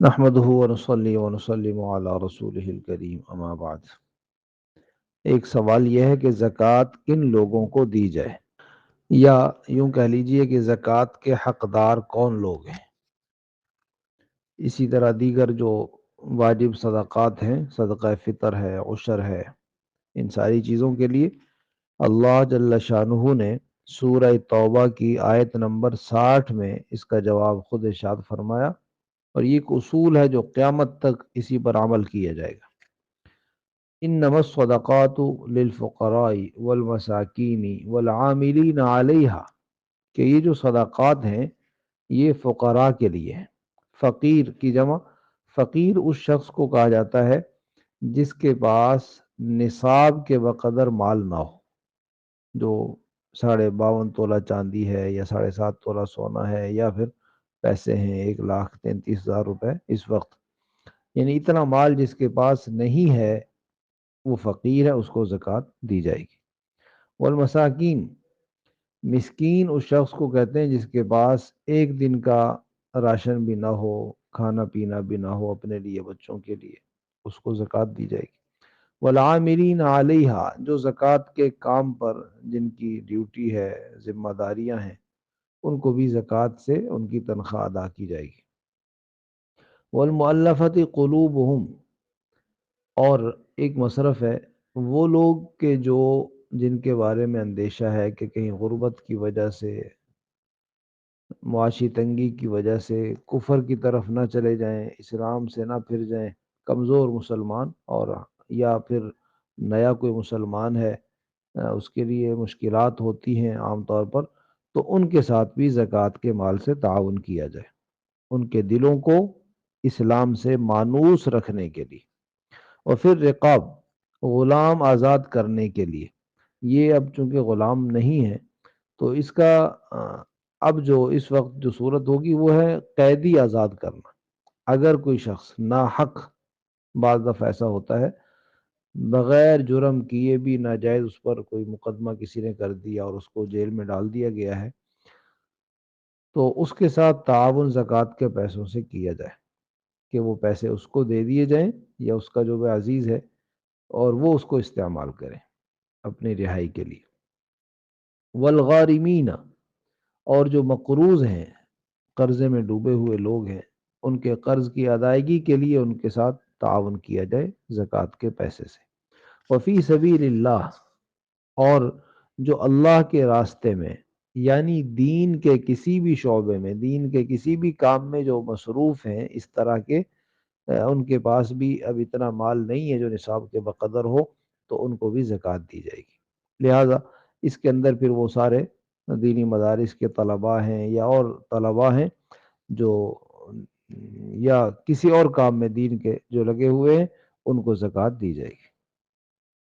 نحمدہ ونصلی ونسلم علی رسولہ الکریم اما بعد۔ ایک سوال یہ ہے کہ زکوٰۃ کن لوگوں کو دی جائے، یا یوں کہہ لیجئے کہ زکوٰۃ کے حقدار کون لوگ ہیں۔ اسی طرح دیگر جو واجب صدقات ہیں، صدقہ فطر ہے، عشر ہے، ان ساری چیزوں کے لیے اللہ جل شانہ نے سورہ توبہ کی آیت نمبر 60 میں اس کا جواب خود ارشاد فرمایا، اور یہ ایک اصول ہے جو قیامت تک اسی پر عمل کیا جائے گا۔ انما الصدقات للفقراء والمساکین والعاملین علیہا، کہ یہ جو صدقات ہیں یہ فقراء کے لیے ہیں۔ فقیر کی جمع، فقیر اس شخص کو کہا جاتا ہے جس کے پاس نصاب کے بقدر مال نہ ہو، جو 52.5 تولہ چاندی ہے یا 7.5 تولہ سونا ہے، یا پھر پیسے ہیں 1,33,000 روپے اس وقت، یعنی اتنا مال جس کے پاس نہیں ہے وہ فقیر ہے، اس کو زکوٰۃ دی جائے گی۔ والمساکین، مسکین اس شخص کو کہتے ہیں جس کے پاس ایک دن کا راشن بھی نہ ہو، کھانا پینا بھی نہ ہو اپنے لیے، بچوں کے لیے، اس کو زکوٰۃ دی جائے گی۔ والعاملین علیہا، جو زکوٰۃ کے کام پر جن کی ڈیوٹی ہے، ذمہ داریاں ہیں، ان کو بھی زکوٰۃ سے ان کی تنخواہ ادا کی جائے گی۔ والمؤلفۃ قلوبہم، اور ایک مصرف ہے وہ لوگ کہ جو جن کے بارے میں اندیشہ ہے کہ کہیں غربت کی وجہ سے، معاشی تنگی کی وجہ سے کفر کی طرف نہ چلے جائیں، اسلام سے نہ پھر جائیں، کمزور مسلمان، اور یا پھر نیا کوئی مسلمان ہے، اس کے لیے مشکلات ہوتی ہیں عام طور پر، تو ان کے ساتھ بھی زکوٰۃ کے مال سے تعاون کیا جائے، ان کے دلوں کو اسلام سے مانوس رکھنے کے لیے۔ اور پھر رقاب، غلام آزاد کرنے کے لیے۔ یہ اب چونکہ غلام نہیں ہے تو اس کا اب جو اس وقت جو صورت ہوگی وہ ہے قیدی آزاد کرنا۔ اگر کوئی شخص ناحق، بعض دفعہ ایسا ہوتا ہے بغیر جرم کیے بھی ناجائز اس پر کوئی مقدمہ کسی نے کر دیا اور اس کو جیل میں ڈال دیا گیا ہے، تو اس کے ساتھ تعاون زکوٰۃ کے پیسوں سے کیا جائے، کہ وہ پیسے اس کو دے دیے جائیں یا اس کا جو بھی عزیز ہے، اور وہ اس کو استعمال کریں اپنی رہائی کے لیے۔ والغارمین، اور جو مقروض ہیں، قرضے میں ڈوبے ہوئے لوگ ہیں، ان کے قرض کی ادائیگی کے لیے ان کے ساتھ تعاون کیا جائے زکوٰۃ کے پیسے سے۔ وفی سبیل اللہ، اور جو اللہ کے راستے میں، یعنی دین کے کسی بھی شعبے میں، دین کے کسی بھی کام میں جو مصروف ہیں اس طرح کے، ان کے پاس بھی اب اتنا مال نہیں ہے جو نصاب کے بقدر ہو، تو ان کو بھی زکوٰۃ دی جائے گی۔ لہذا اس کے اندر پھر وہ سارے دینی مدارس کے طلباء ہیں یا اور طلباء ہیں جو یا کسی اور کام میں دین کے جو لگے ہوئے ہیں، ان کو زکوٰۃ دی جائے گی۔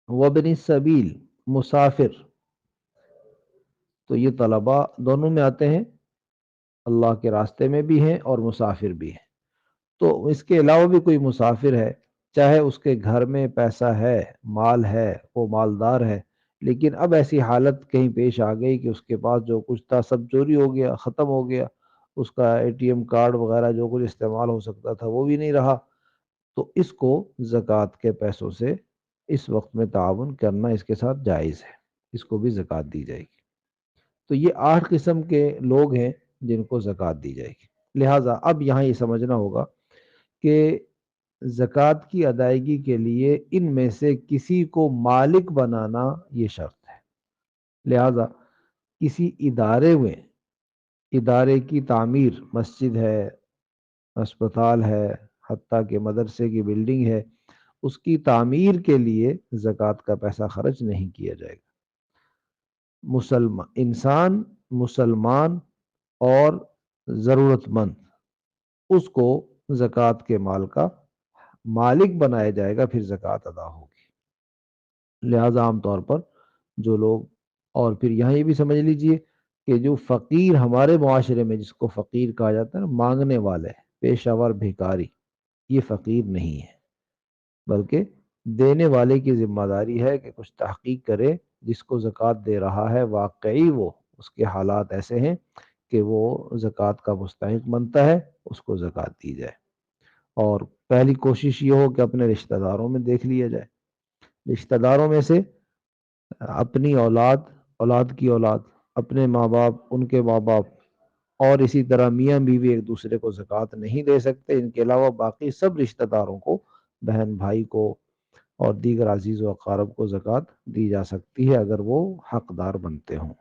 وابن السبیل، مسافر، تو یہ طلباء دونوں میں آتے ہیں، اللہ کے راستے میں بھی ہیں اور مسافر بھی ہیں۔ تو اس کے علاوہ بھی کوئی مسافر ہے، چاہے اس کے گھر میں پیسہ ہے، مال ہے، وہ مالدار ہے، لیکن اب ایسی حالت کہیں پیش آ گئی کہ اس کے پاس جو کچھ تھا سب چوری ہو گیا، ختم ہو گیا، اس کا اے ٹی ایم کارڈ وغیرہ جو کچھ استعمال ہو سکتا تھا وہ بھی نہیں رہا، تو اس کو زکوٰۃ کے پیسوں سے اس وقت میں تعاون کرنا اس کے ساتھ جائز ہے، اس کو بھی زکوٰۃ دی جائے گی۔ تو یہ 8 قسم کے لوگ ہیں جن کو زکوٰۃ دی جائے گی۔ لہٰذا اب یہاں یہ سمجھنا ہوگا کہ زکوٰۃ کی ادائیگی کے لیے ان میں سے کسی کو مالک بنانا یہ شرط ہے۔ لہذا کسی ادارے کی تعمیر، مسجد ہے، اسپتال ہے، حتیٰ کہ مدرسے کی بلڈنگ ہے، اس کی تعمیر کے لیے زکوٰۃ کا پیسہ خرچ نہیں کیا جائے گا۔ مسلمان اور ضرورت مند، اس کو زکوٰۃ کے مال کا مالک بنایا جائے گا، پھر زکوٰۃ ادا ہوگی۔ لہذا عام طور پر جو لوگ، اور پھر یہاں یہ بھی سمجھ لیجئے کہ جو فقیر ہمارے معاشرے میں جس کو فقیر کہا جاتا ہے نا، مانگنے والے، پیشہ ور بھکاری، یہ فقیر نہیں ہے، بلکہ دینے والے کی ذمہ داری ہے کہ کچھ تحقیق کرے، جس کو زکوٰۃ دے رہا ہے واقعی وہ اس کے حالات ایسے ہیں کہ وہ زکوٰۃ کا مستحق بنتا ہے، اس کو زکوٰۃ دی جائے۔ اور پہلی کوشش یہ ہو کہ اپنے رشتہ داروں میں دیکھ لیا جائے، رشتہ داروں میں سے اپنی اولاد، اولاد کی اولاد، اپنے ماں باپ، ان کے ماں باپ، اور اسی طرح میاں بیوی ایک دوسرے کو زکوٰۃ نہیں دے سکتے۔ ان کے علاوہ باقی سب رشتہ داروں کو، بہن بھائی کو اور دیگر عزیز و اقارب کو زکوٰۃ دی جا سکتی ہے اگر وہ حقدار بنتے ہوں۔